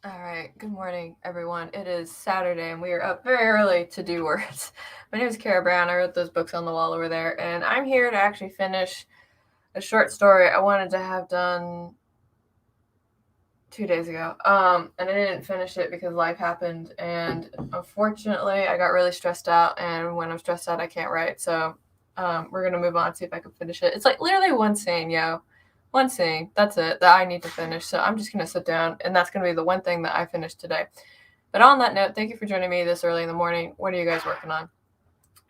All right, good morning, everyone. It is Saturday, and we are up very early to do words. My name is Kara Brown. I wrote those books on the wall over there, and I'm here to actually finish a short story I wanted to have done 2 days ago. And I didn't finish it because life happened, and unfortunately, I got really stressed out. And when I'm stressed out, I can't write. So, we're gonna move on, see if I can finish it. It's like literally one scene, yo. One scene. That's it that I need to finish. So I'm just gonna sit down, and that's gonna be the one thing that I finished today. But on that note, thank you for joining me this early in the morning. What are you guys working on?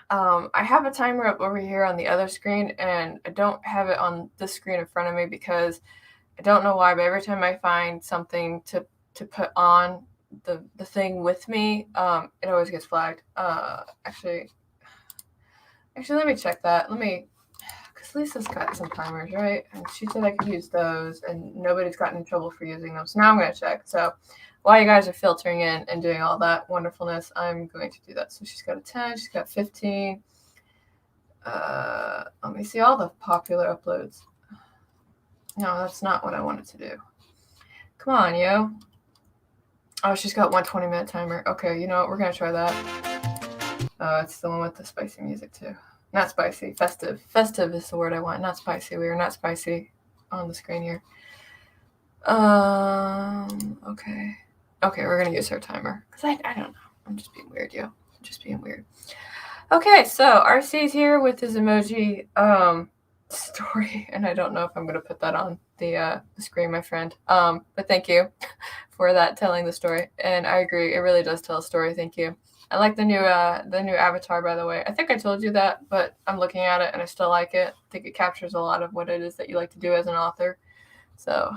I have a timer up over here on the other screen, and I don't have it on this screen in front of me because I don't know why, but every time I find something to put on the thing with me, it always gets flagged. Actually, let me check that. Because Lisa's got some timers, right? And she said I could use those, and nobody's gotten in trouble for using them. So now I'm going to check. So while you guys are filtering in and doing all that wonderfulness, I'm going to do that. So she's got a 10, she's got 15. Let me see all the popular uploads. No, that's not what I wanted to do. Come on, yo. Oh, she's got 120-minute timer. Okay, you know what? We're going to try that. Oh, it's the one with the spicy music, too. Not spicy, festive. Festive is the word I want, not spicy. We are not spicy on the screen here. Okay. Okay, we're gonna use her timer. Because I don't know. I'm just being weird, yo. I'm just being weird. Okay, so RC's here with his emoji story, and I don't know if I'm gonna put that on the screen, my friend. But thank you for that, telling the story. And I agree, it really does tell a story. Thank you. I like the new avatar, by the way. I think I told you that, but I'm looking at it and I still like it. I think it captures a lot of what it is that you like to do as an author. So,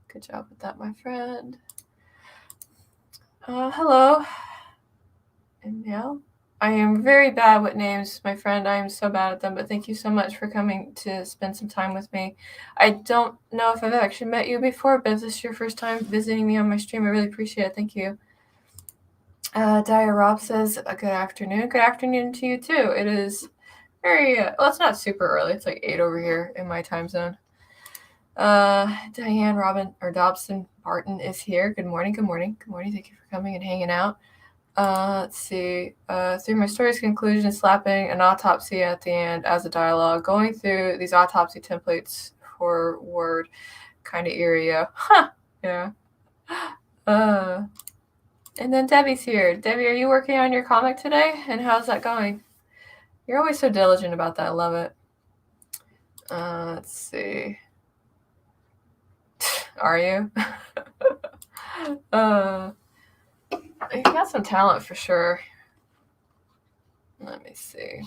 good job with that, my friend. Hello. And now, I am very bad with names, my friend. I am so bad at them, but thank you so much for coming to spend some time with me. I don't know if I've actually met you before, but if this is your first time visiting me on my stream, I really appreciate it. Thank you. Daya Rob says, good afternoon. Good afternoon to you, too. It is very, well, it's not super early. It's like 8 over here in my time zone. Diane Robin or Dobson Barton is here. Good morning, good morning, good morning. Thank you for coming and hanging out. Let's see. Through my story's conclusion, slapping an autopsy at the end as a dialogue, going through these autopsy templates for Word, kind of eerie. Huh. Yeah. And then Debbie's here. Debbie, are you working on your comic today? And how's that going? You're always so diligent about that. I love it. Let's see. Are you? You got some talent for sure. Let me see.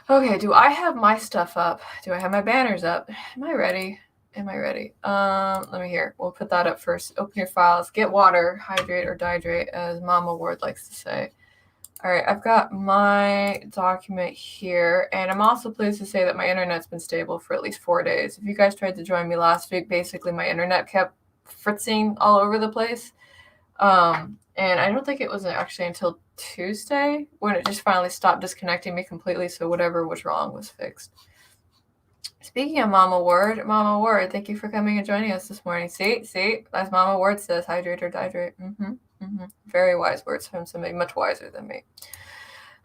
Okay, do I have my stuff up? Do I have my banners up? Am I ready? Let me hear. We'll put that up first. Open your files. Get water. Hydrate or dihydrate, as Mama Ward likes to say. All right, I've got my document here, and I'm also pleased to say that my internet's been stable for at least 4 days. If you guys tried to join me last week, basically my internet kept fritzing all over the place. And I don't think it was actually until Tuesday when it just finally stopped disconnecting me completely, so whatever was wrong was fixed. Speaking of Mama Ward, thank you for coming and joining us this morning. See, as Mama Ward says, hydrate or dihydrate. Very wise words from somebody much wiser than me.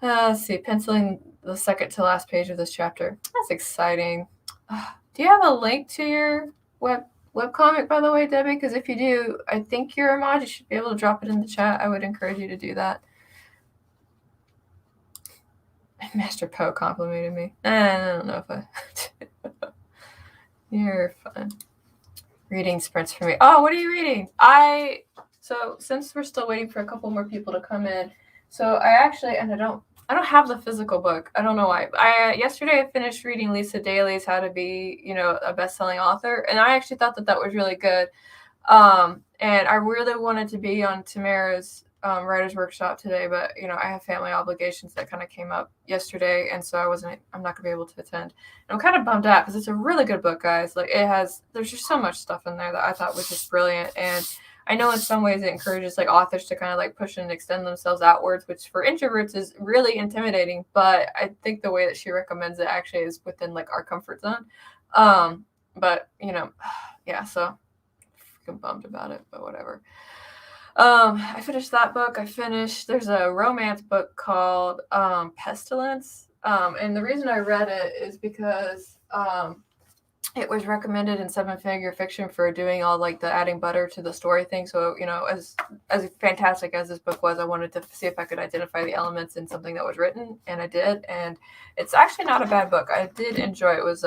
Let's see, penciling the second to last page of this chapter. That's exciting. Do you have a link to your webcomic, by the way, Debbie? Because if you do, I think you're a mod. You should be able to drop it in the chat. I would encourage you to do that. Master Poe complimented me. I don't know if I... You're fun. Reading sprints for me. Oh, what are you reading? So since we're still waiting for a couple more people to come in, so I actually, and I don't have the physical book. I don't know why. Yesterday I finished reading Lisa Daly's How to Be, a best-selling author, and I actually thought that was really good. And I really wanted to be on Tamara's writer's workshop today, but I have family obligations that kind of came up yesterday, and so I'm not gonna be able to attend. And I'm kind of bummed out because it's a really good book, guys. Like there's just so much stuff in there that I thought was just brilliant. And I know in some ways it encourages like authors to kind of like push and extend themselves outwards, which for introverts is really intimidating. But I think the way that she recommends it actually is within like our comfort zone. But yeah, so I'm bummed about it, but whatever. I finished that book. There's a romance book called Pestilence. And the reason I read it is because it was recommended in Seven Figure Fiction for doing all like the adding butter to the story thing. So, as fantastic as this book was, I wanted to see if I could identify the elements in something that was written, and I did. And it's actually not a bad book. I did enjoy it. It was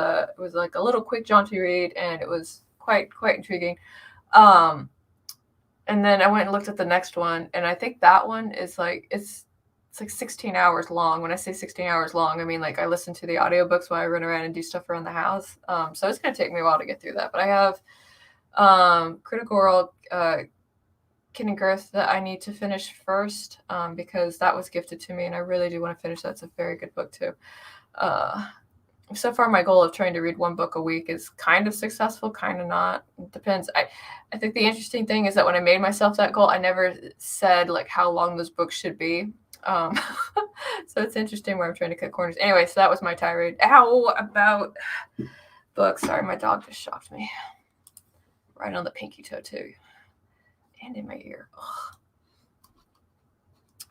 like a little quick, jaunty read, and it was quite intriguing. And then I went and looked at the next one, and I think that one is like it's like 16 hours long. When I say 16 hours long, I mean like I listen to the audiobooks while I run around and do stuff around the house. So it's going to take me a while to get through that. But I have Critical Role, Kin and Girth that I need to finish first because that was gifted to me, and I really do want to finish that. It's a very good book too. So far, my goal of trying to read one book a week is kind of successful, kind of not. It depends. I think the interesting thing is that when I made myself that goal, I never said like how long those books should be. So it's interesting where I'm trying to cut corners. Anyway, so that was my tirade. How about books? Sorry, my dog just shocked me. Right on the pinky toe too. And in my ear.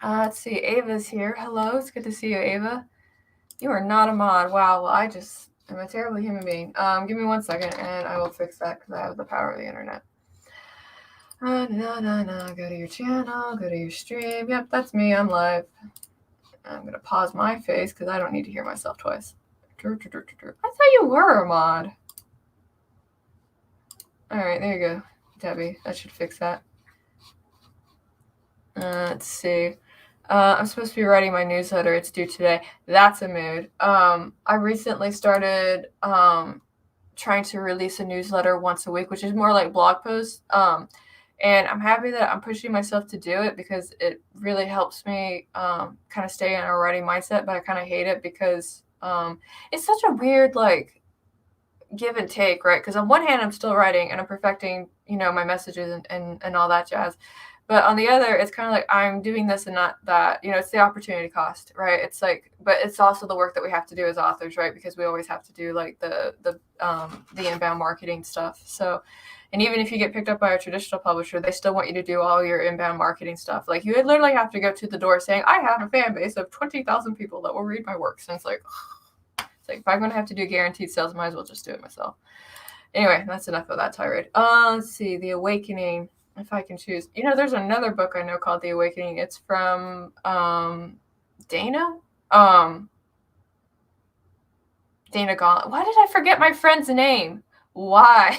Let's see. Ava's here. Hello. It's good to see you, Ava. You are not a mod. Wow. Well, I just am a terrible human being. Give me 1 second and I will fix that because I have the power of the internet. Go to your channel. Go to your stream. Yep, that's me. I'm live. I'm going to pause my face because I don't need to hear myself twice. I thought you were a mod. All right, there you go, Debbie. That should fix that. Let's see. I'm supposed to be writing my newsletter. It's due today. That's a mood. I recently started trying to release a newsletter once a week, which is more like blog posts. And I'm happy that I'm pushing myself to do it because it really helps me kind of stay in a writing mindset, but I kind of hate it because it's such a weird like give and take, right? Because on one hand, I'm still writing and I'm perfecting, my messages and all that jazz. But on the other, it's kind of like I'm doing this and not that, it's the opportunity cost, right? It's like, but it's also the work that we have to do as authors, right? Because we always have to do like the inbound marketing stuff. So, and even if you get picked up by a traditional publisher, they still want you to do all your inbound marketing stuff. Like you would literally have to go to the door saying, I have a fan base of 20,000 people that will read my works. And it's like if I'm going to have to do guaranteed sales, I might as well just do it myself. Anyway, that's enough of that tirade. Let's see, The Awakening. If I can choose, there's another book I know called The Awakening. It's from Dana. Dana Gollin. Why did I forget my friend's name? Why?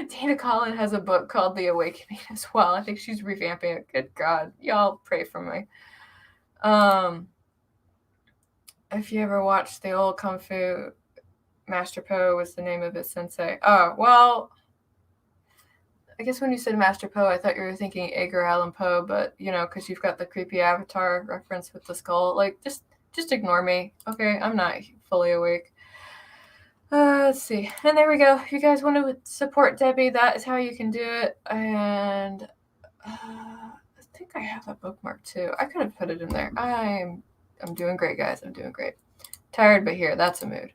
Dana Gollin has a book called The Awakening as well. I think she's revamping it. Good God. Y'all pray for me. If you ever watched the old Kung Fu, Master Po was the name of his sensei. Oh, well, I guess when you said Master Po, I thought you were thinking Edgar Allan Poe, but, because you've got the creepy Avatar reference with the skull. Like, just ignore me. Okay, I'm not fully awake. Let's see. And there we go. If you guys want to support Debbie, that is how you can do it. And I think I have a bookmark too. I could have put it in there. I'm doing great, guys. I'm doing great. Tired, but here. That's a mood.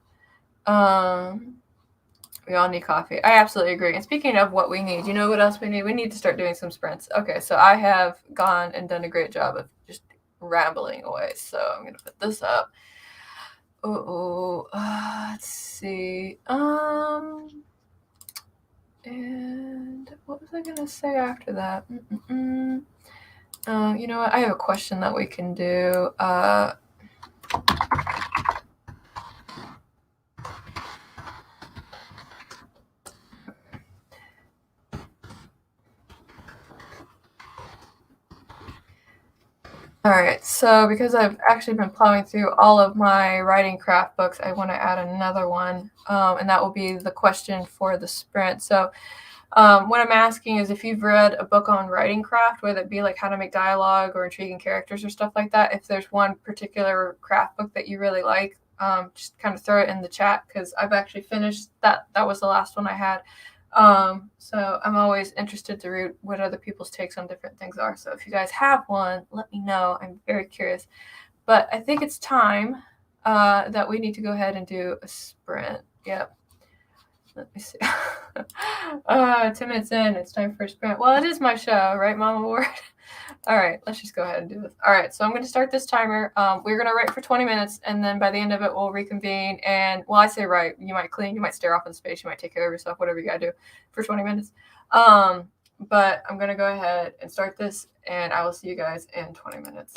We all need coffee. I absolutely agree. And speaking of what we need, you know what else we need? We need to start doing some sprints. Okay, so I have gone and done a great job of just rambling away. So I'm going to put this up. Let's see. And what was I going to say after that? You know what? I have a question that we can do. All right, so because I've actually been plowing through all of my writing craft books, I want to add another one, and that will be the question for the sprint. So what I'm asking is if you've read a book on writing craft, whether it be like how to make dialogue or intriguing characters or stuff like that, if there's one particular craft book that you really like, just kind of throw it in the chat because I've actually finished that. That was the last one I had. So I'm always interested to read what other people's takes on different things are. So if you guys have one, let me know. I'm very curious. But I think it's time that we need to go ahead and do a sprint. Yep. Let me see. 10 minutes in, it's time for a sprint. Well, it is my show, right, Mama Ward? All right, let's just go ahead and do this. All right, so I'm going to start this timer. We're going to write for 20 minutes, and then by the end of it, we'll reconvene. And, well, I say write. You might clean, you might stare off in space, you might take care of yourself, whatever you got to do for 20 minutes. But I'm going to go ahead and start this, and I will see you guys in 20 minutes.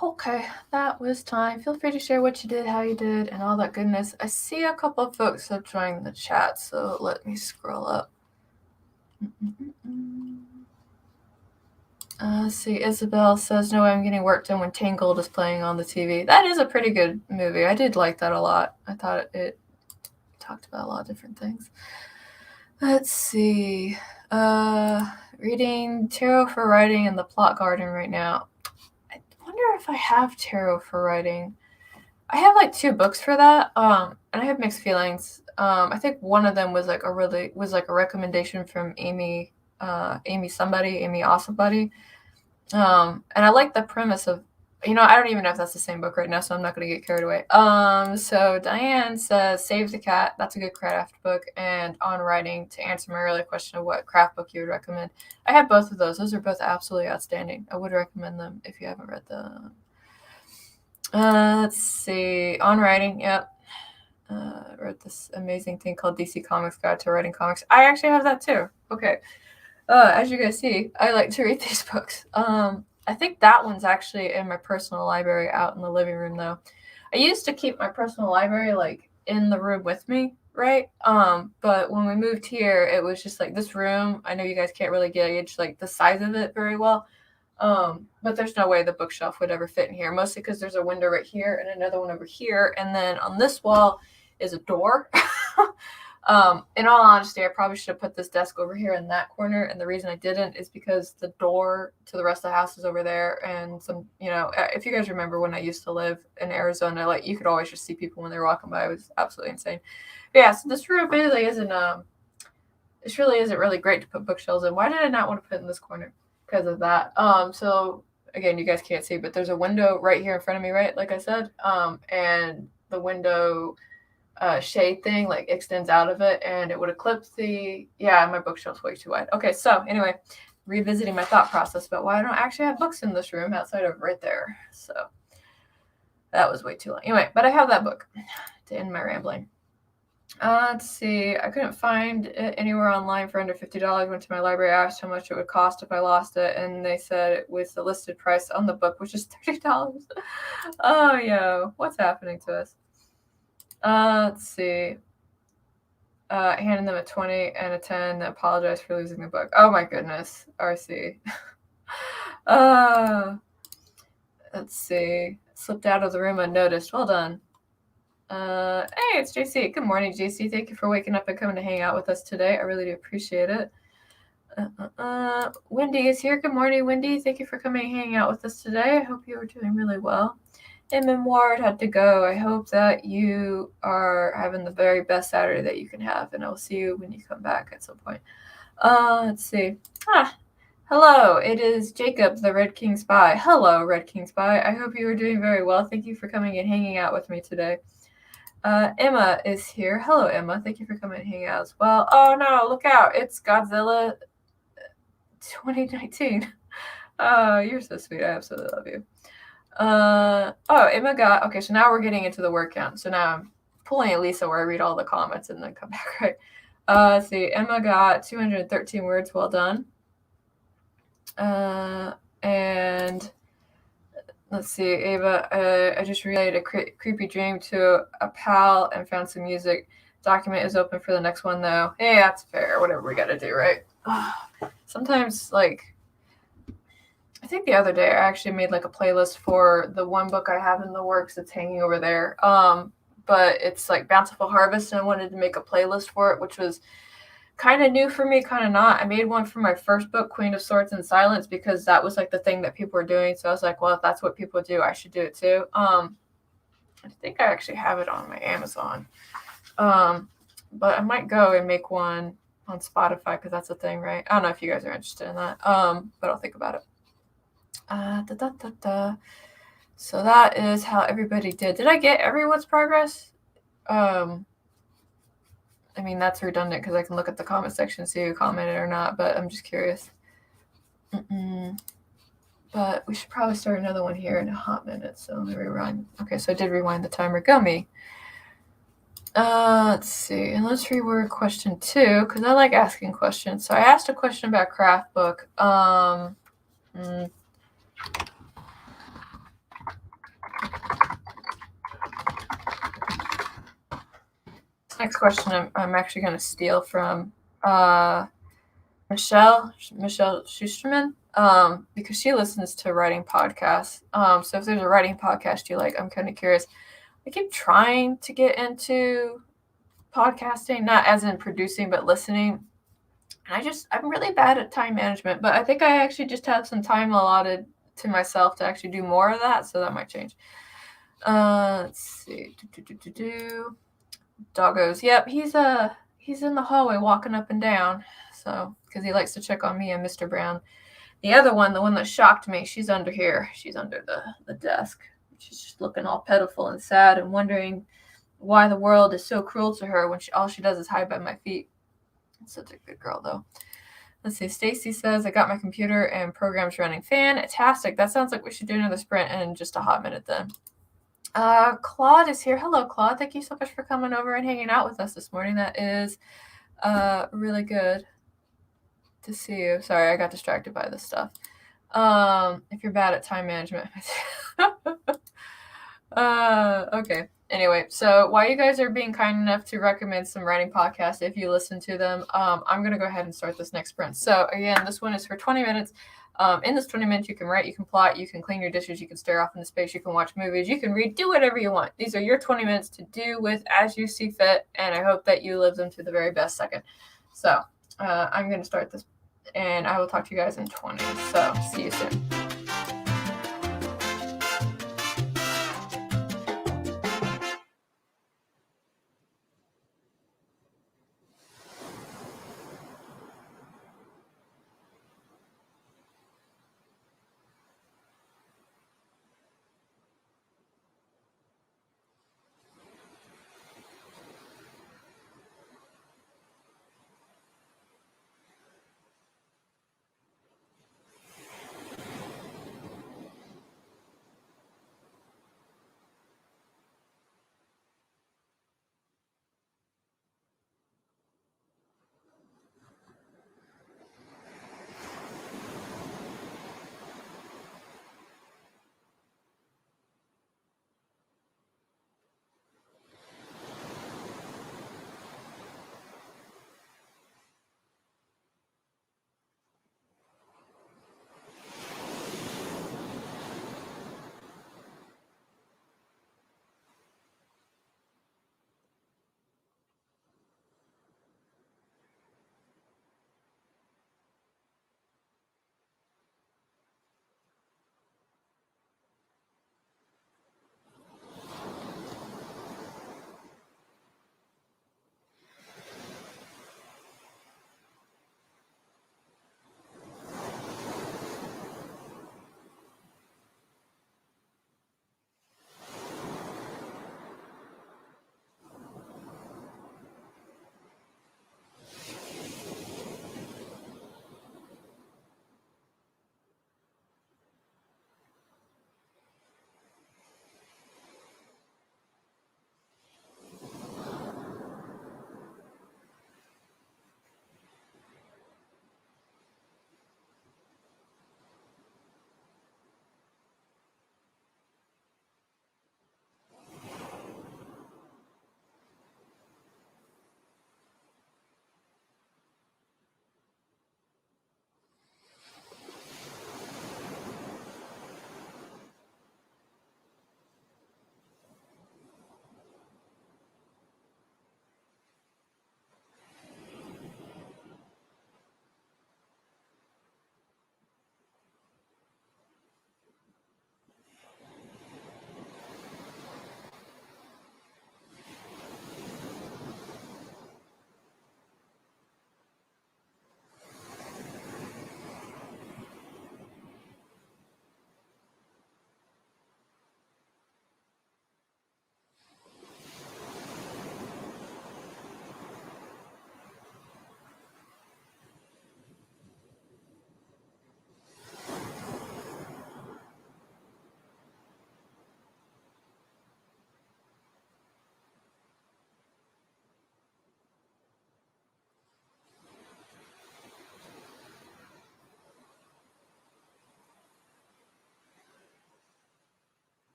Okay, that was time. Feel free to share what you did, how you did, and all that goodness. I see a couple of folks have joined the chat, so let me scroll up. Let's see, Isabel says, no way I'm getting work done when Tangled is playing on the TV. That is a pretty good movie. I did like that a lot. I thought it talked about a lot of different things. Let's see. Reading Tarot for Writing in the Plot Garden right now. I wonder if I have Tarot for Writing. I have like 2 books for that, and I have mixed feelings. I think one of them was like a recommendation from Amy Awesomebody. And I like the premise of, I don't even know if that's the same book right now, so I'm not going to get carried away. So Diane says, Save the Cat. That's a good craft book. And On Writing, to answer my earlier question of what craft book you would recommend. I have both of those. Those are both absolutely outstanding. I would recommend them if you haven't read them. Let's see. On Writing, yep. I wrote this amazing thing called DC Comics Guide to Writing Comics. I actually have that too. Okay. As you guys see, I like to read these books. I think that one's actually in my personal library out in the living room, though. I used to keep my personal library like in the room with me, right? But when we moved here, it was just like this room. I know you guys can't really gauge like the size of it very well. But there's no way the bookshelf would ever fit in here, mostly because there's a window right here and another one over here. And then on this wall is a door. In all honesty, I probably should have put this desk over here in that corner. And the reason I didn't is because the door to the rest of the house is over there. And if you guys remember when I used to live in Arizona, like you could always just see people when they were walking by. It was absolutely insane. But yeah, so this room really isn't really great to put bookshelves in. Why did I not want to put it in this corner? Because of that. So again, you guys can't see, but there's a window right here in front of me, right? Like I said, and the window shade thing like extends out of it, and it would eclipse my bookshelf's way too wide. Okay, so anyway, revisiting my thought process about why I don't actually have books in this room outside of right there. So that was way too long. Anyway, but I have that book to end my rambling. Let's see. I couldn't find it anywhere online for under $50. Went to my library, asked how much it would cost if I lost it, and they said it was the listed price on the book, which is $30. Oh, yeah. What's happening to us? Let's see. Handing them a 20 and a 10. Apologize for losing the book. Oh, my goodness. RC. Let's see. Slipped out of the room unnoticed. Well done. Hey, it's JC. Good morning, JC. Thank you for waking up and coming to hang out with us today. I really do appreciate it. Wendy is here. Good morning, Wendy. Thank you for coming and hanging out with us today. I hope you are doing really well. M. Ward had to go. I hope that you are having the very best Saturday that you can have, and I will see you when you come back at some point. Let's see. Hello, it is Jacob, the Red King Spy. Hello, Red King Spy. I hope you are doing very well. Thank you for coming and hanging out with me today. Emma is here. Hello, Emma. Thank you for coming and hanging out as well. Oh, no, look out. It's Godzilla 2019. Oh, you're so sweet. I absolutely love you. Emma got, okay, so now we're getting into the word count. So now I'm pulling Elisa where I read all the comments and then come back, right? Let's see. Emma got 213 words. Well done. And let's see, Ava, I just relayed a creepy dream to a pal and found some music. Document is open for the next one, though. Hey, that's fair. Whatever we got to do, right? Sometimes, like, I think the other day I actually made, like, a playlist for the one book I have in the works that's hanging over there. But it's, like, Bountiful Harvest, and I wanted to make a playlist for it, which was kind of new for me, kind of not. I made one for my first book, Queen of Swords and Silence, because that was like the thing that people were doing. So I was like, well, if that's what people do, I should do it too. I think I actually have it on my Amazon. But I might go and make one on Spotify because that's a thing, right? I don't know if you guys are interested in that. But I'll think about it. So that is how everybody did. Did I get everyone's progress? I mean, that's redundant because I can look at the comment section and see who commented or not, but I'm just curious. But we should probably start another one here in a hot minute. So let me rewind. Okay, so I did rewind the timer. Go me. Let's see. And let's reword question 2 because I like asking questions. So I asked a question about craft book. Next question I'm actually going to steal from Michelle Schusterman, because she listens to writing podcasts. So if there's a writing podcast you like, I'm kind of curious. I keep trying to get into podcasting, not as in producing, but listening. And I'm really bad at time management, but I think I actually just have some time allotted to myself to actually do more of that, so that might change. Let's see. Doggos. Yep, he's in the hallway walking up and down. So, because he likes to check on me and Mr. Brown. The other one, the one that shocked me, she's under here. She's under the desk. She's just looking all pitiful and sad and wondering why the world is so cruel to her when all she does is hide by my feet. Such a good girl, though. Let's see. Stacy says, I got my computer and programs running. Fantastic. That sounds like we should do another sprint in just a hot minute then. Claude is here. Hello, Claude. Thank you so much for coming over and hanging out with us this morning. That is really good to see you. Sorry, I got distracted by this stuff. If you're bad at time management. Okay. Anyway, so while you guys are being kind enough to recommend some writing podcasts, if you listen to them, I'm going to go ahead and start this next sprint. So again, this one is for 20 minutes. In this 20 minutes, you can write, you can plot, you can clean your dishes, you can stare off into space, you can watch movies, you can read, do whatever you want. These are your 20 minutes to do with as you see fit, and I hope that you live them to the very best second. So I'm going to start this, and I will talk to you guys in 20. So see you soon.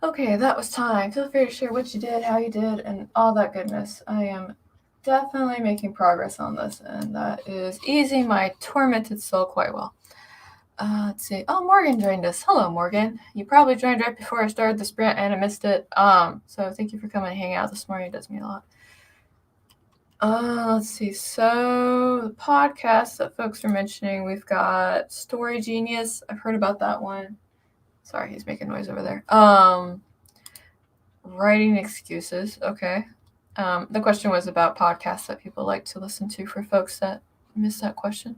Okay, that was time. Feel free to share what you did, how you did, and all that goodness. I am definitely making progress on this, and that is easing my tormented soul quite well. Let's see. Oh, Morgan joined us. Hello, Morgan. You probably joined right before I started the sprint and I missed it. So thank you for coming and hanging out this morning. It does mean a lot. Let's see. So the podcasts that folks are mentioning, we've got Story Genius. I've heard about that one. Sorry, he's making noise over there. Writing excuses. Okay. The question was about podcasts that people like to listen to for folks that missed that question.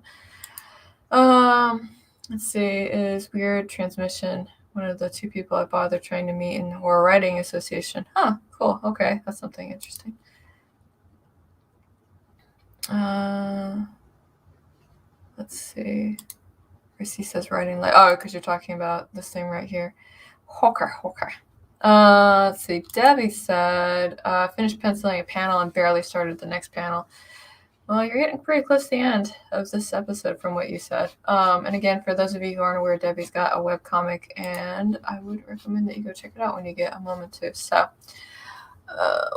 Let's see, is Weird Transmission one of the two people I bother trying to meet in Horror Writing Association? Huh, cool. Okay, that's something interesting. Let's see. Chrissy says writing like, oh, because you're talking about this thing right here. Okay. Let's see. Debbie said, finished penciling a panel and barely started the next panel. Well, you're getting pretty close to the end of this episode from what you said. And again, for those of you who aren't aware, Debbie's got a webcomic, and I would recommend that you go check it out when you get a moment to. So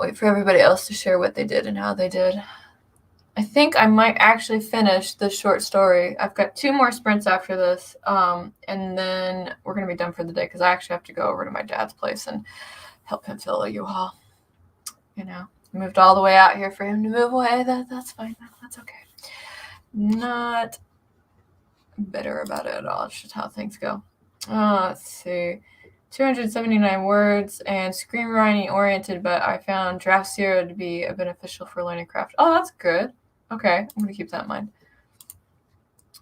wait for everybody else to share what they did and how they did. I think I might actually finish the short story. I've got 2 more sprints after this, and then we're going to be done for the day because I actually have to go over to my dad's place and help him fill a U-Haul. You know, moved all the way out here for him to move away. That's fine. That's okay. Not bitter about it at all. It's just how things go. Let's see. 279 words and screenwriting oriented, but I found Draft Zero to be beneficial for learning craft. Oh, that's good. Okay, I'm going to keep that in mind.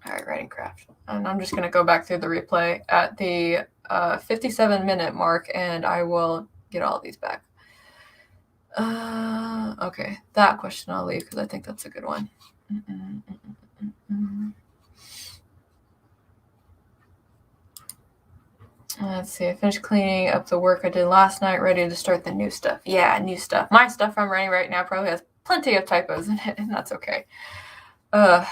All right, writing craft. And I'm just going to go back through the replay at the 57-minute mark, and I will get all these back. Okay, that question I'll leave because I think that's a good one. Let's see, I finished cleaning up the work I did last night, ready to start the new stuff. Yeah, new stuff. My stuff I'm writing right now probably has plenty of typos in it, and that's okay. I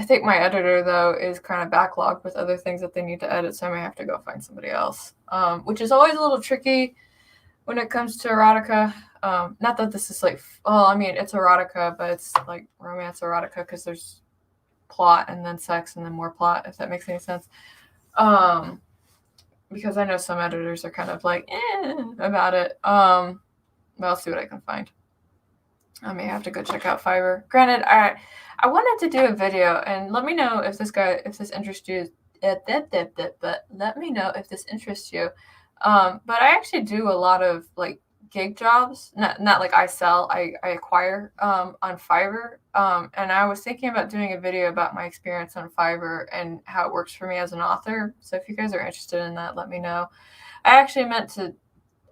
think my editor, though, is kind of backlogged with other things that they need to edit, so I may have to go find somebody else, which is always a little tricky when it comes to erotica. Not that this is like, well, I mean, it's erotica, but it's like romance erotica because there's plot and then sex and then more plot, if that makes any sense. Because I know some editors are kind of like, about it. But I'll see what I can find. I may have to go check out Fiverr. Granted, I wanted to do a video, and let me know if this interests you. But let me know if this interests you. But I actually do a lot of like gig jobs, not like I sell, I acquire on Fiverr. And I was thinking about doing a video about my experience on Fiverr and how it works for me as an author. So if you guys are interested in that, let me know.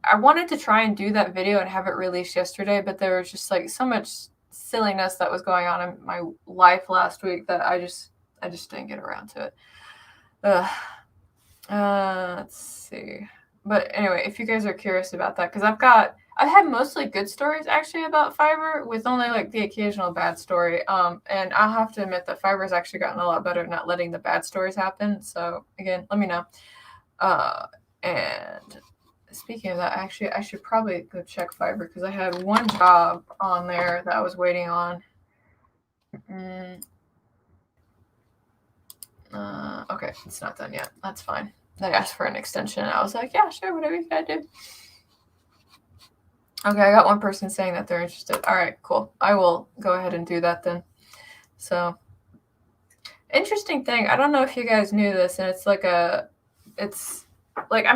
I wanted to try and do that video and have it released yesterday, but there was just like so much silliness that was going on in my life last week that I just didn't get around to it. Let's see. But anyway, if you guys are curious about that, because I have mostly good stories actually about Fiverr with only like the occasional bad story. And I'll have to admit that Fiverr's actually gotten a lot better at not letting the bad stories happen. So again, let me know. And speaking of that, actually, I should probably go check Fiverr because I had one job on there that I was waiting on. Okay, it's not done yet. That's fine. They asked for an extension. I was like, yeah, sure, whatever you gotta do. Okay, I got one person saying that they're interested. All right, cool. I will go ahead and do that then. So, interesting thing. I don't know if you guys knew this, and it's like I'm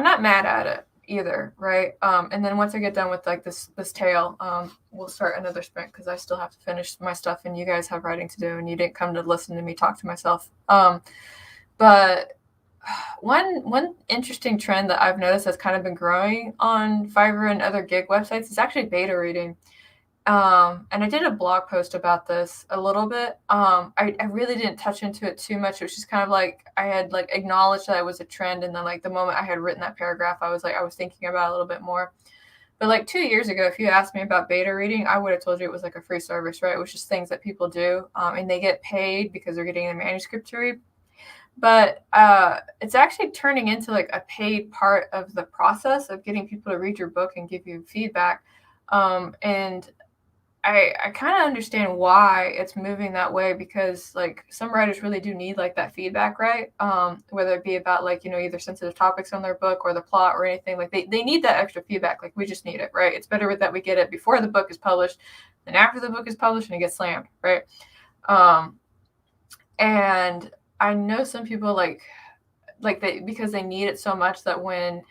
not mad at it either, right? And then once I get done with like this tale, we'll start another sprint because I still have to finish my stuff, and you guys have writing to do, and you didn't come to listen to me talk to myself. But one interesting trend that I've noticed has kind of been growing on Fiverr and other gig websites is actually beta reading. And I did a blog post about this a little bit. I really didn't touch into it too much. It was just kind of like I had like acknowledged that it was a trend, and then like the moment I had written that paragraph, I was thinking about it a little bit more. But like 2 years ago, if you asked me about beta reading, I would have told you it was like a free service, right? It was just things that people do, and they get paid because they're getting the manuscript to read. but it's actually turning into like a paid part of the process of getting people to read your book and give you feedback. And I kind of understand why it's moving that way, because like some writers really do need like that feedback, right? Whether it be about like, either sensitive topics on their book or the plot or anything, like they need that extra feedback. Like we just need it, right? It's better that we get it before the book is published than after the book is published and it gets slammed, right? And I know some people like they, because they need it so much that when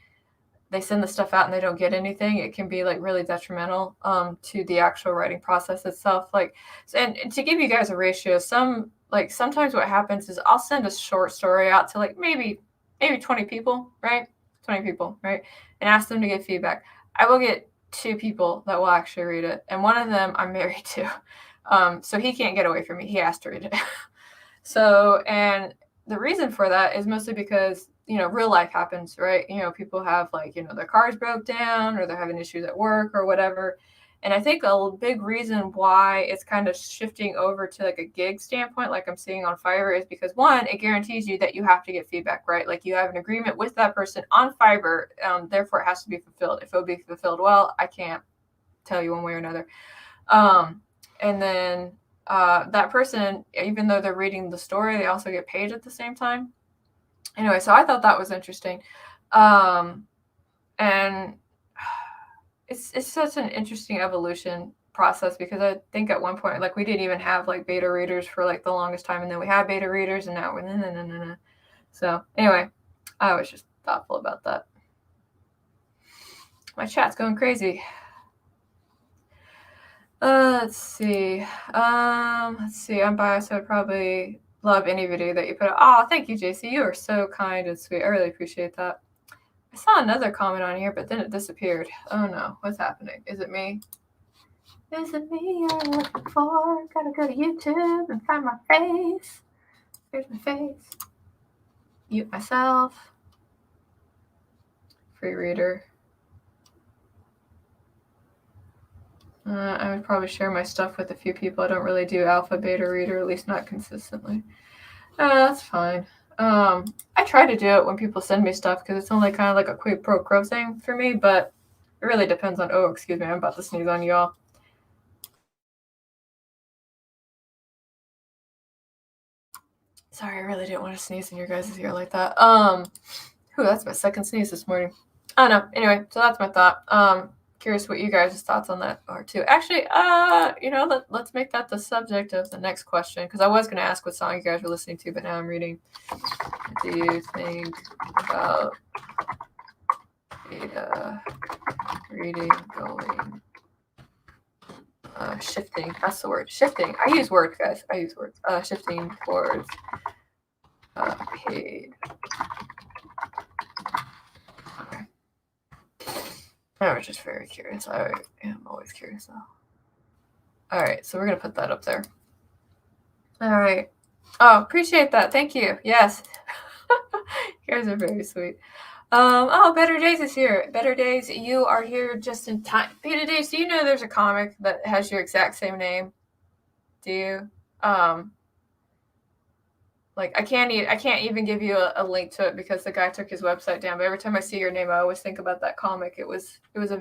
they send the stuff out and they don't get anything, it can be like really detrimental to the actual writing process itself. Like, and to give you guys a ratio, sometimes what happens is I'll send a short story out to like maybe 20 people, right? 20 people, right? And ask them to give feedback. I will get 2 people that will actually read it, and one of them I'm married to. So he can't get away from me. He has to read it. So, and the reason for that is mostly because, real life happens, right? People have like, their cars broke down or they're having issues at work or whatever. And I think a big reason why it's kind of shifting over to like a gig standpoint, like I'm seeing on Fiverr, is because one, it guarantees you that you have to get feedback, right? Like you have an agreement with that person on Fiverr, therefore it has to be fulfilled. If it'll be fulfilled well, I can't tell you one way or another. And then that person, even though they're reading the story, they also get paid at the same time. Anyway, so I thought that was interesting. And it's such an interesting evolution process, because I think at one point, like we didn't even have like beta readers for like the longest time, and then we had beta readers, and now we're no. So anyway, I was just thoughtful about that. My chat's going crazy. Let's see. I'm biased. I would probably love any video that you put out. Oh, thank you, JC. You are so kind and sweet. I really appreciate that. I saw another comment on here, but then it disappeared. Oh no, what's happening? Is it me? Is it me you're looking for? Gotta go to YouTube and find my face. Here's my face. Mute myself. Free reader. I would probably share my stuff with a few people. I don't really do alpha beta reader, at least not consistently. That's fine. I try to do it when people send me stuff, because it's only kind of like a quid pro quo thing for me, but it really depends on, oh, excuse me, I'm about to sneeze on y'all. Sorry, I really didn't want to sneeze in your guys' ear like that. That's my second sneeze this morning. I don't know. Anyway, so that's my thought. Curious what you guys' thoughts on that are too. Actually, let's make that the subject of the next question, because I was going to ask what song you guys were listening to, but now I'm reading. What do you think about reading going shifting? That's the word. Shifting. I use words, guys. I use words. Shifting towards paid. Okay. I was just very curious. I am always curious though. All right, so we're gonna put that up there. All right. Oh, appreciate that. Thank you. Yes. You guys are very sweet. Better Days is here. Better Days, you are here just in time. Better Days, do you know there's a comic that has your exact same name? Do you? Like I can't even give you a link to it because the guy took his website down. But every time I see your name, I always think about that comic. It was a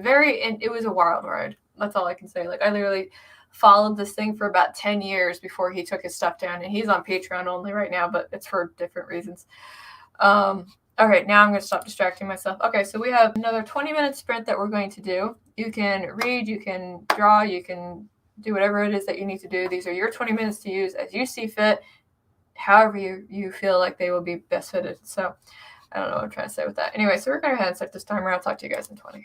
wild ride. That's all I can say. Like I literally followed this thing for about 10 years before he took his stuff down, and he's on Patreon only right now, but it's for different reasons. Okay, now I'm going to stop distracting myself. Okay, so we have another 20-minute sprint that we're going to do. You can read, you can draw, you can do whatever it is that you need to do. These are your 20 minutes to use as you see fit, however you feel like they will be best fitted. So I don't know what I'm trying to say with that. Anyway, so we're going to go ahead and start this timer. I'll talk to you guys in 20.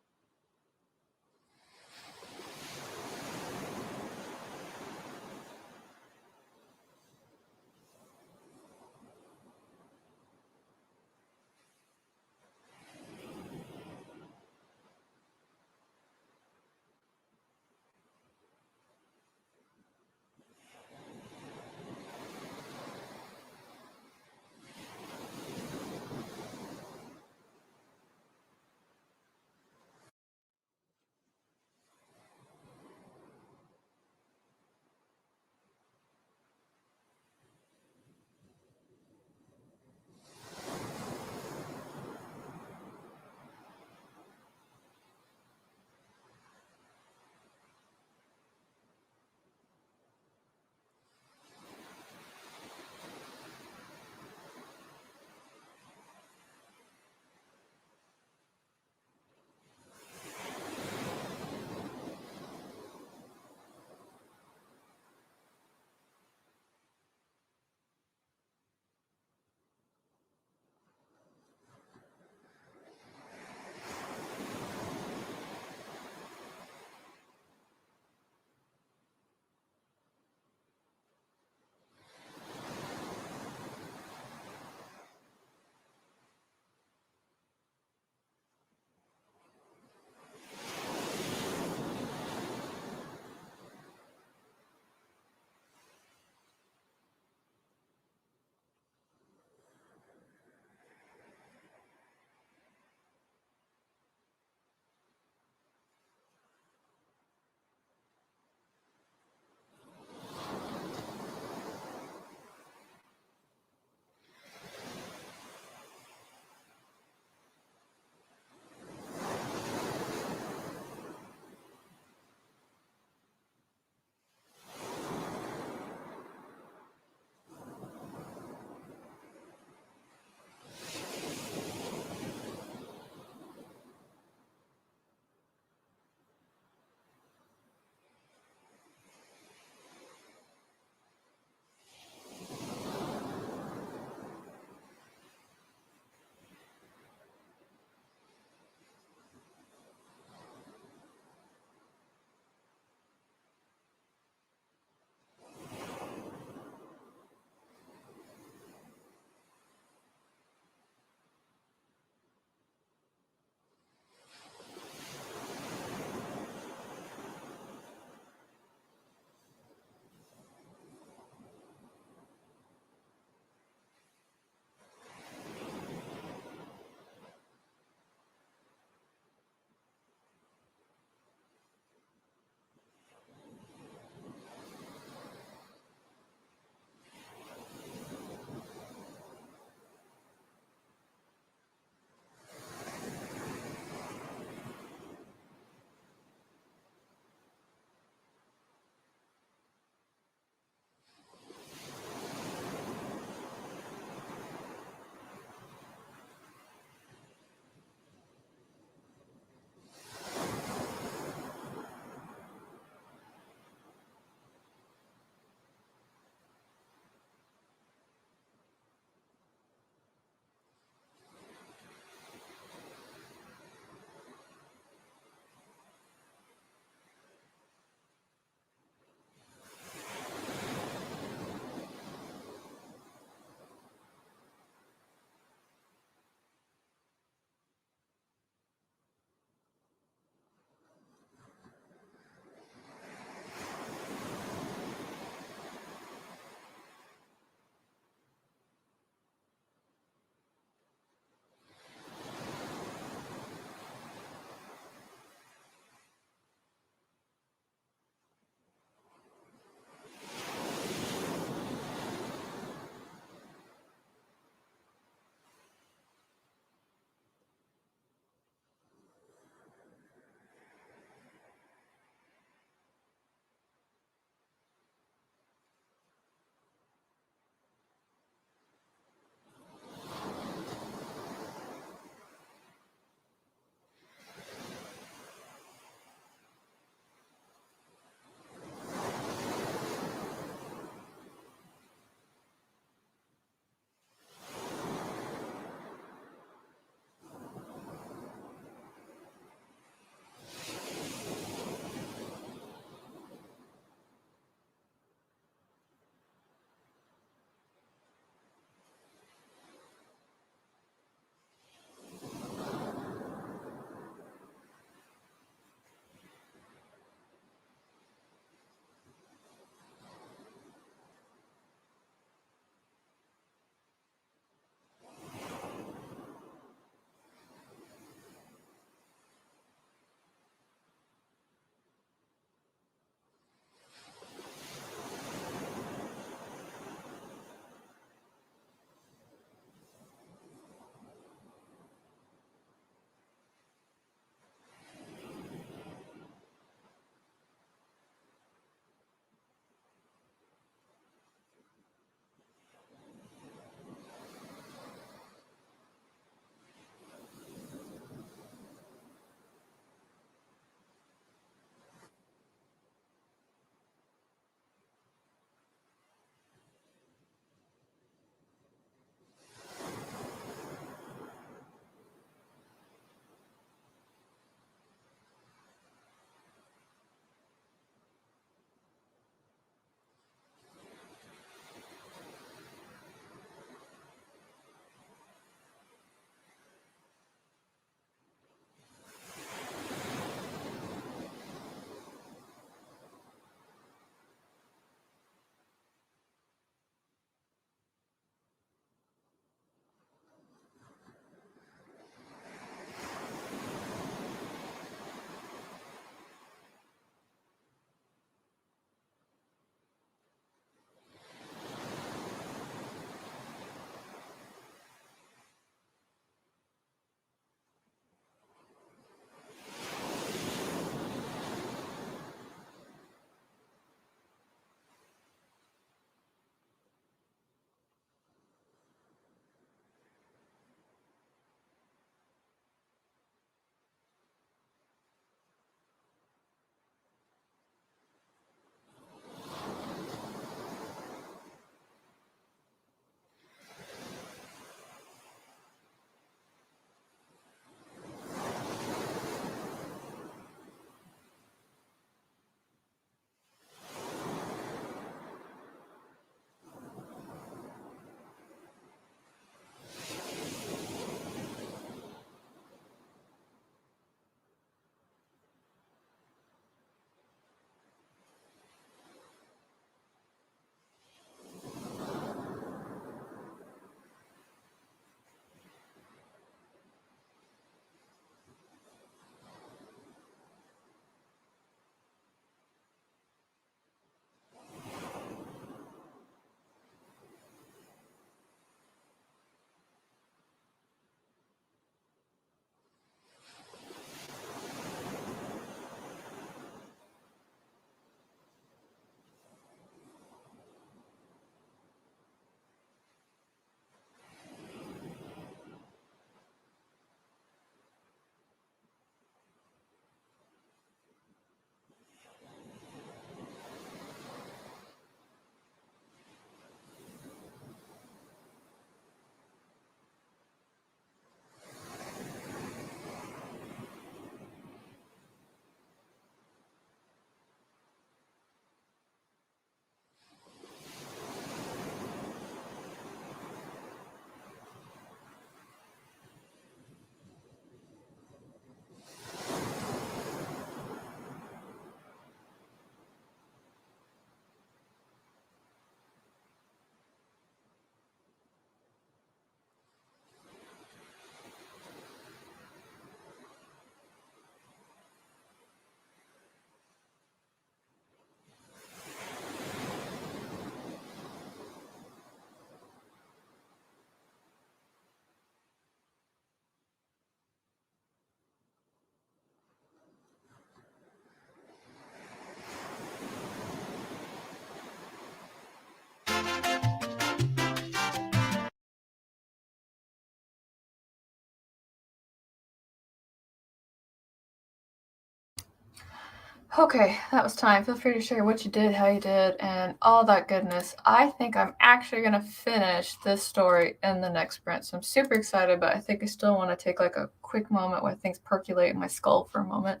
Okay, that was time. Feel free to share what you did, how you did, and all that goodness. I think I'm actually going to finish this story in the next sprint. So I'm super excited, but I think I still want to take like a quick moment where things percolate in my skull for a moment.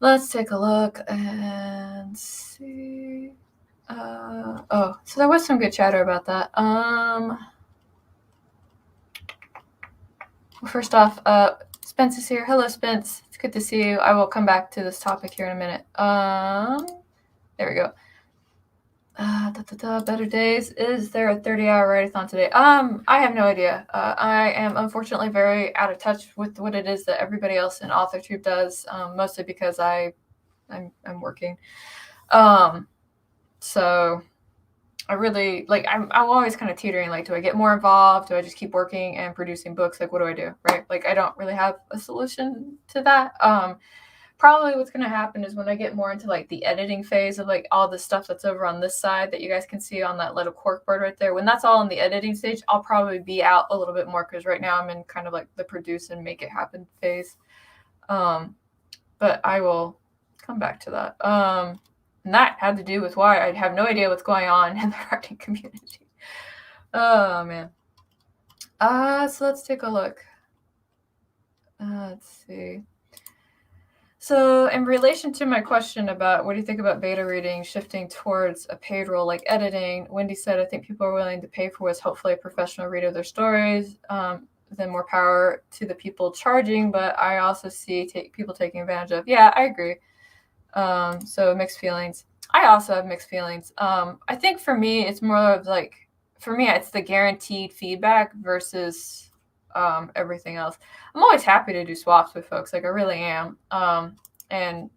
Let's take a look and see. So there was some good chatter about that. First off, Spence is here. Hello, Spence. It's good to see you. I will come back to this topic here in a minute. There we go. Better days. Is there a 30-hour write-a-thon today? I have no idea. I am unfortunately very out of touch with what it is that everybody else in AuthorTube does, mostly because I'm working. So I really I'm always kind of teetering. Like, do I get more involved? Do I just keep working and producing books? Like, what do I do? Right? Like, I don't really have a solution to that. Probably what's going to happen is when I get more into like the editing phase of like all the stuff that's over on this side that you guys can see on that little corkboard right there, when that's all in the editing stage, I'll probably be out a little bit more, because right now I'm in kind of like the produce and make it happen phase. But I will come back to that. And that had to do with why I have no idea what's going on in the writing community. Oh man. So let's take a look. Let's see. So in relation to my question about what do you think about beta reading shifting towards a paid role like editing, Wendy said, I think people are willing to pay for what's hopefully a professional read of their stories. Then more power to the people charging, but I also see people taking advantage of. Yeah, I agree. So mixed feelings. I also have mixed feelings. I think for me, it's more of like, for me, it's the guaranteed feedback versus everything else. I'm always happy to do swaps with folks. Like, I really am. And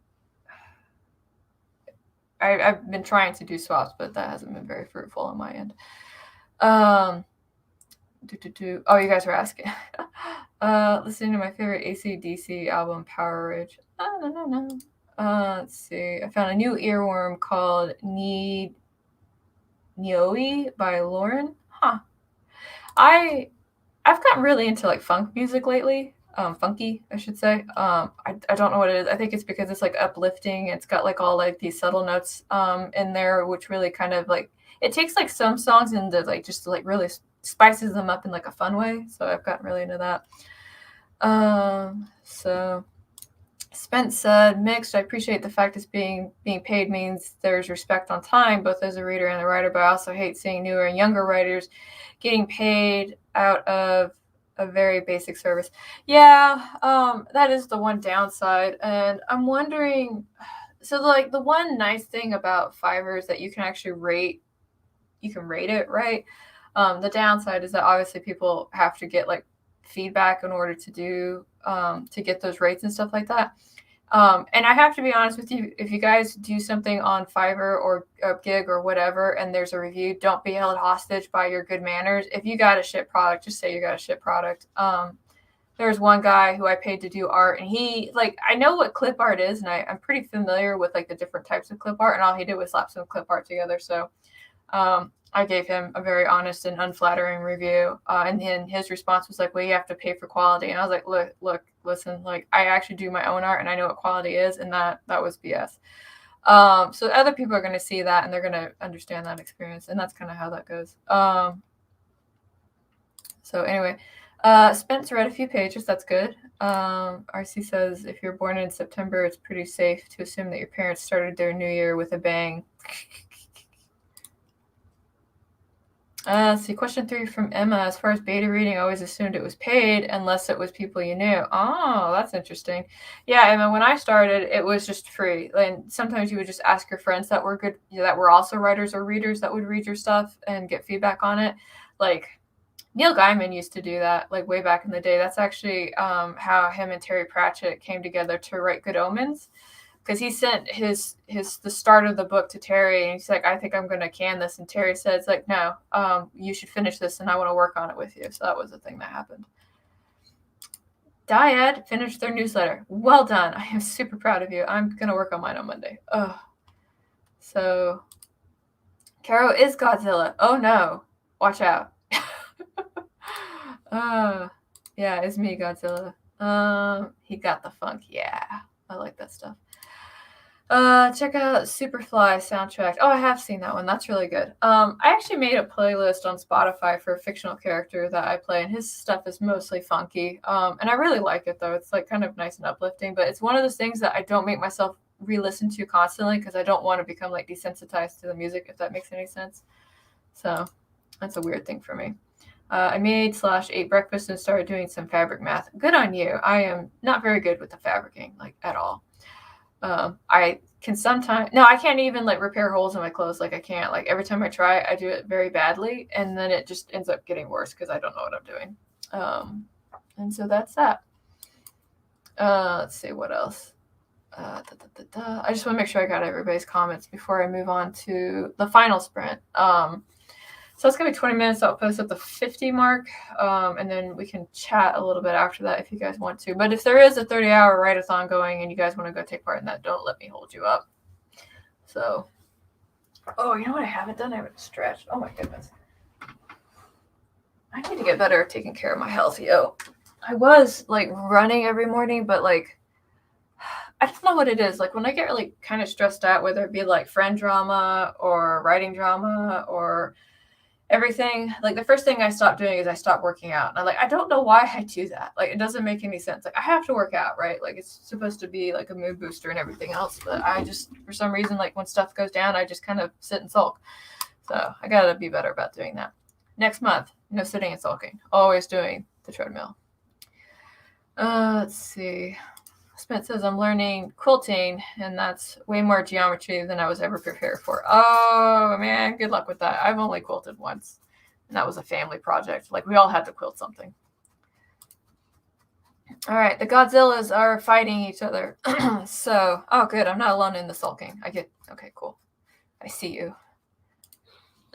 I've been trying to do swaps, but that hasn't been very fruitful on my end. Oh, you guys were asking. Listening to my favorite AC/DC album, Power Ridge. No. Let's see. I found a new earworm called Nioi by Lauren. Huh. I've gotten really into like funk music lately. Funky, I should say. I don't know what it is. I think it's because it's like uplifting. It's got like all like these subtle notes in there, which really kind of like, it takes like some songs and like just like really spices them up in like a fun way. So I've gotten really into that. So Spence said, mixed. I appreciate the fact it's being paid means there's respect on time, both as a reader and a writer, but I also hate seeing newer and younger writers getting paid out of a very basic service. Yeah, that is the one downside. And I'm wondering, so like the one nice thing about Fiverr is that you can actually rate it, right? The downside is that obviously people have to get like feedback in order to do to get those rates and stuff like that. And I have to be honest with you, if you guys do something on Fiverr or a gig or whatever, and there's a review, don't be held hostage by your good manners. If you got a shit product, just say you got a shit product. There's one guy who I paid to do art, and he, like, I know what clip art is, and I'm pretty familiar with like the different types of clip art, and all he did was slap some clip art together. So I gave him a very honest and unflattering review. And then his response was like, well, you have to pay for quality. And I was like, look, listen, like, I actually do my own art and I know what quality is. And that was BS. So other people are going to see that and they're going to understand that experience. And that's kind of how that goes. So anyway, Spence read a few pages. That's good. RC says, if you're born in September, it's pretty safe to assume that your parents started their new year with a bang. See, question 3 from Emma. As far as beta reading, I always assumed it was paid unless it was people you knew. Oh, that's interesting. Yeah, Emma, when I started, it was just free. And sometimes you would just ask your friends that were good, that were also writers or readers that would read your stuff and get feedback on it. Like, Neil Gaiman used to do that, like way back in the day. That's actually how him and Terry Pratchett came together to write Good Omens. Because he sent the start of the book to Terry, and he's like, I think I'm going to can this. And Terry says, like, no, you should finish this, and I want to work on it with you. So that was the thing that happened. Dyad finished their newsletter. Well done. I am super proud of you. I'm going to work on mine on Monday. Oh. So, Caro is Godzilla. Oh, no. Watch out. Yeah, it's me, Godzilla. He got the funk. Yeah, I like that stuff. Check out Superfly soundtrack. Oh, I have seen that one. That's really good. I actually made a playlist on Spotify for a fictional character that I play, and his stuff is mostly funky. And I really like it though. It's like kind of nice and uplifting, but it's one of those things that I don't make myself re-listen to constantly because I don't want to become like desensitized to the music, if that makes any sense. So that's a weird thing for me. I made / ate breakfast and started doing some fabric math. Good on you. I am not very good with the fabricing, like at all. I can sometimes no, I can't even like repair holes in my clothes. Like I can't. Like every time I try, I do it very badly, and then it just ends up getting worse because I don't know what I'm doing. And so that's that. Let's see what else. I just want to make sure I got everybody's comments before I move on to the final sprint. So it's going to be 20 minutes. I'll post at the 50 mark, and then we can chat a little bit after that if you guys want to. But if there is a 30-hour write-a-thon going and you guys want to go take part in that, don't let me hold you up. So, oh, you know what I haven't done? I haven't stretched. Oh my goodness. I need to get better at taking care of my health, yo. I was like running every morning, but like I don't know what it is. Like when I get really kind of stressed out, whether it be like friend drama or writing drama or everything, like the first thing I stopped doing is I stopped working out. And I'm like, I don't know why I do that. Like it doesn't make any sense. Like I have to work out, right? Like it's supposed to be like a mood booster and everything else. But I just, for some reason, like when stuff goes down, I just kind of sit and sulk. So I gotta be better about doing that. Next month, no sitting and sulking. Always doing the treadmill. Let's see. Spence says I'm learning quilting, and that's way more geometry than I was ever prepared for. Oh man, good luck with that. I've only quilted once, and that was a family project. Like we all had to quilt something. All right, the Godzillas are fighting each other. So, oh good, I'm not alone in the sulking. Okay, cool. I see you.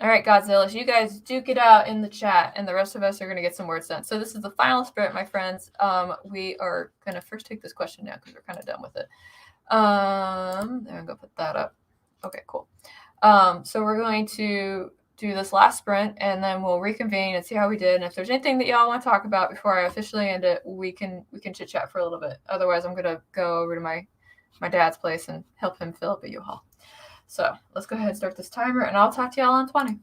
All right, Godzillas, you guys duke it out in the chat, and the rest of us are going to get some words done. So this is the final sprint, my friends. We are going to first take this question now because we're kind of done with it. I'm going to put that up. Okay, cool. So we're going to do this last sprint, and then we'll reconvene and see how we did. And if there's anything that y'all want to talk about before I officially end it, we can chit chat for a little bit. Otherwise, I'm going to go over to my dad's place and help him fill up a U-Haul. So let's go ahead and start this timer, and I'll talk to y'all in 20.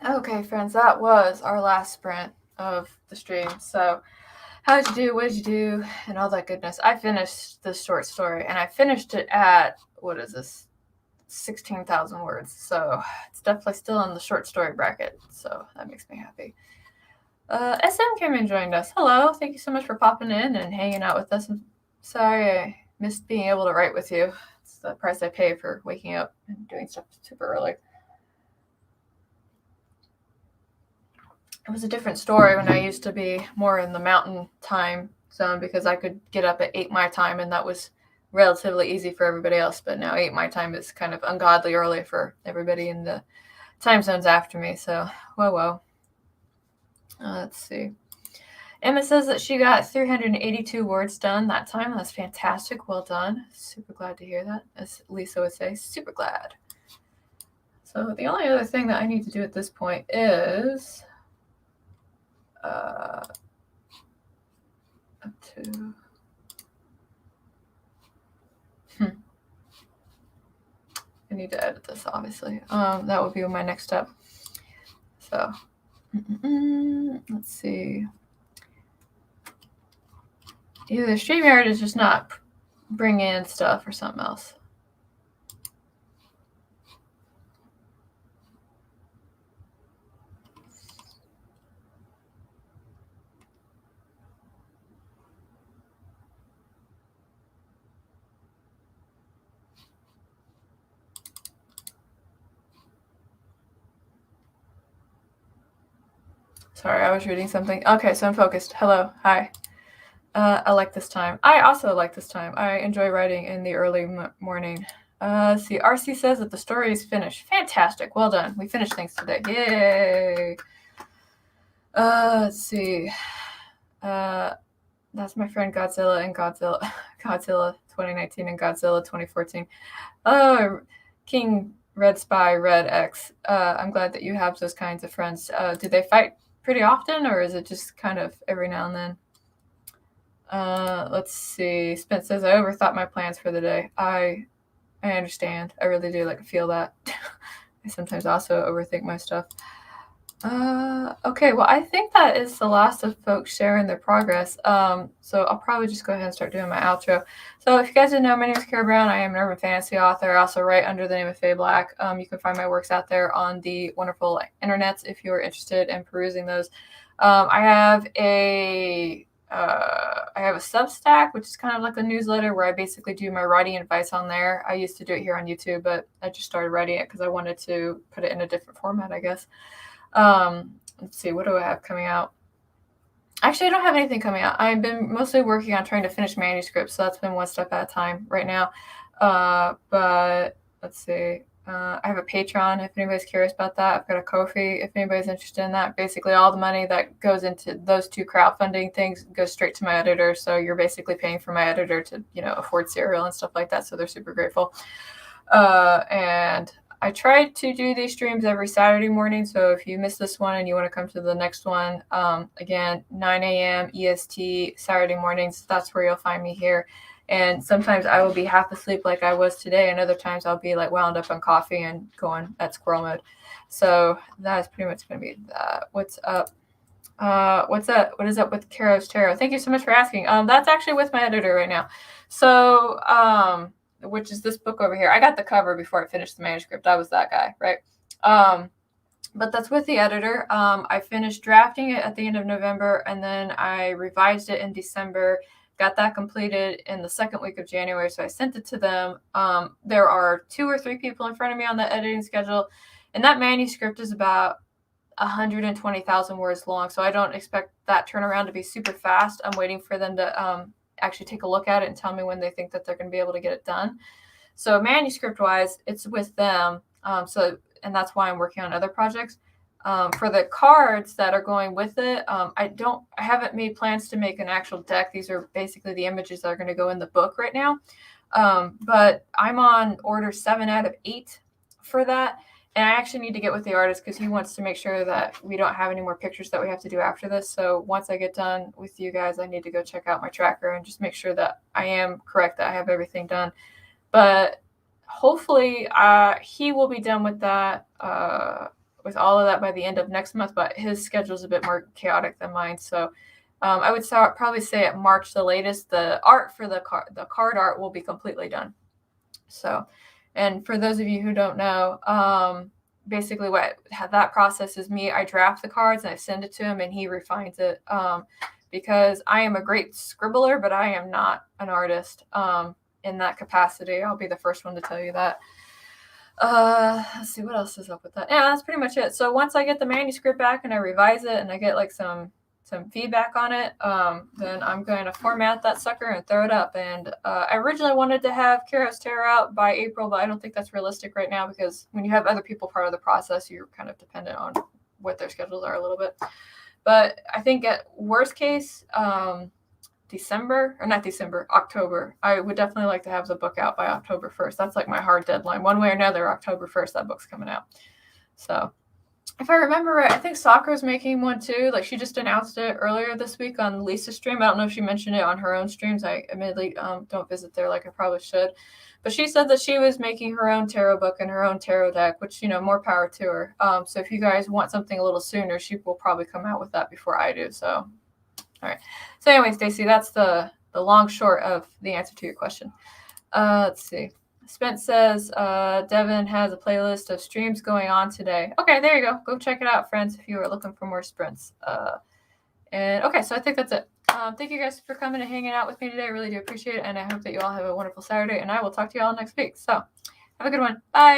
Okay, friends, that was our last sprint of the stream. So, how'd you do? What did you do? And all that goodness. I finished this short story, and I finished it at, what is this? 16,000 words. So, it's definitely still in the short story bracket. So, that makes me happy. SM came and joined us. Hello. Thank you so much for popping in and hanging out with us. I'm sorry I missed being able to write with you. It's the price I pay for waking up and doing stuff super early. It was a different story when I used to be more in the mountain time zone because I could get up at 8 my time, and that was relatively easy for everybody else. But now 8 my time is kind of ungodly early for everybody in the time zones after me. So, whoa. Let's see. Emma says that she got 382 words done that time. That's fantastic. Well done. Super glad to hear that, as Lisa would say. Super glad. So the only other thing that I need to do at this point is up to I need to edit this, obviously. That would be my next step. So let's see. Either StreamYard is just not bringing in stuff or something else. Sorry, I was reading something. Okay, so I'm focused. Hello. Hi. I like this time. I also like this time. I enjoy writing in the early morning. See, RC says that the story is finished. Fantastic. Well done. We finished things today. Yay. Let's see. That's my friend Godzilla and Godzilla 2019 and Godzilla 2014. Oh, King Red Spy Red X. I'm glad that you have those kinds of friends. Do they fight pretty often, or is it just kind of every now and then? Let's see. Spence says, I overthought my plans for the day. I understand. I really do feel that. I sometimes also overthink my stuff. Okay, well, I think that is the last of folks sharing their progress. So I'll probably just go ahead and start doing my outro. So if you guys didn't know, my name is Kara Brown. I am an urban fantasy author. I also write under the name of Faye Black. You can find my works out there on the wonderful internets if you are interested in perusing those. I have a Substack, which is kind of like a newsletter where I basically do my writing advice on there. I used to do it here on YouTube, but I just started writing it because I wanted to put it in a different format, I guess. Let's see, what do I have coming out? Actually, I don't have anything coming out. I've been mostly working on trying to finish manuscripts, so that's been one step at a time right now. But let's see. I have a Patreon if anybody's curious about that. I've got a Ko-fi if anybody's interested in that. Basically, all the money that goes into those two crowdfunding things goes straight to my editor. So you're basically paying for my editor to, afford cereal and stuff like that. So they're super grateful. And I try to do these streams every Saturday morning. So if you miss this one and you want to come to the next one, again, 9 a.m. EST Saturday mornings, that's where you'll find me here. And sometimes I will be half asleep like I was today, and other times I'll be wound up on coffee and going at squirrel mode. So that is pretty much going to be that. What's up? What's up? What is up with Karos Tarot? Thank you so much for asking. That's actually with my editor right now. So, which is this book over here. I got the cover before I finished the manuscript. I was that guy, right? But that's with the editor. I finished drafting it at the end of November, and then I revised it in December. Got that completed in the second week of January, so I sent it to them. There are 2 or 3 people in front of me on the editing schedule, and that manuscript is about 120,000 words long, so I don't expect that turnaround to be super fast. I'm waiting for them to actually take a look at it and tell me when they think that they're going to be able to get it done. So manuscript-wise, it's with them. And that's why I'm working on other projects. For the cards that are going with it, I haven't made plans to make an actual deck. These are basically the images that are going to go in the book right now. But I'm on order 7 out of 8 for that. And I actually need to get with the artist because he wants to make sure that we don't have any more pictures that we have to do after this. So once I get done with you guys, I need to go check out my tracker and just make sure that I am correct, that I have everything done. But hopefully he will be done with that. with all of that by the end of next month, but his schedule is a bit more chaotic than mine. So I would probably say at March the latest, the art for the card art will be completely done. So, and for those of you who don't know, basically how that process is me. I draft the cards and I send it to him and he refines it. Because I am a great scribbler, but I am not an artist in that capacity. I'll be the first one to tell you that. Let's see what else is up with that. Yeah, that's pretty much it. So once I get the manuscript back and I revise it and I get like some feedback on it, then I'm going to format that sucker and throw it up. And I originally wanted to have Kiros Tarot out by April, but I don't think that's realistic right now because when you have other people part of the process, you're kind of dependent on what their schedules are a little bit. But I think at worst case, October. I would definitely like to have the book out by October 1st. That's like my hard deadline. One way or another, October 1st, that book's coming out. So if I remember right, I think Sakura's making one too. Like she just announced it earlier this week on Lisa's stream. I don't know if she mentioned it on her own streams. I admittedly don't visit there like I probably should. But she said that she was making her own tarot book and her own tarot deck, which, more power to her. So if you guys want something a little sooner, she will probably come out with that before I do. So, all right. So anyway, Stacey, that's the long short of the answer to your question. Let's see. Spence says Devin has a playlist of streams going on today. Okay, there you go. Go check it out, friends, if you are looking for more sprints. And okay, so I think that's it. Thank you guys for coming and hanging out with me today. I really do appreciate it. And I hope that you all have a wonderful Saturday. And I will talk to you all next week. So have a good one. Bye.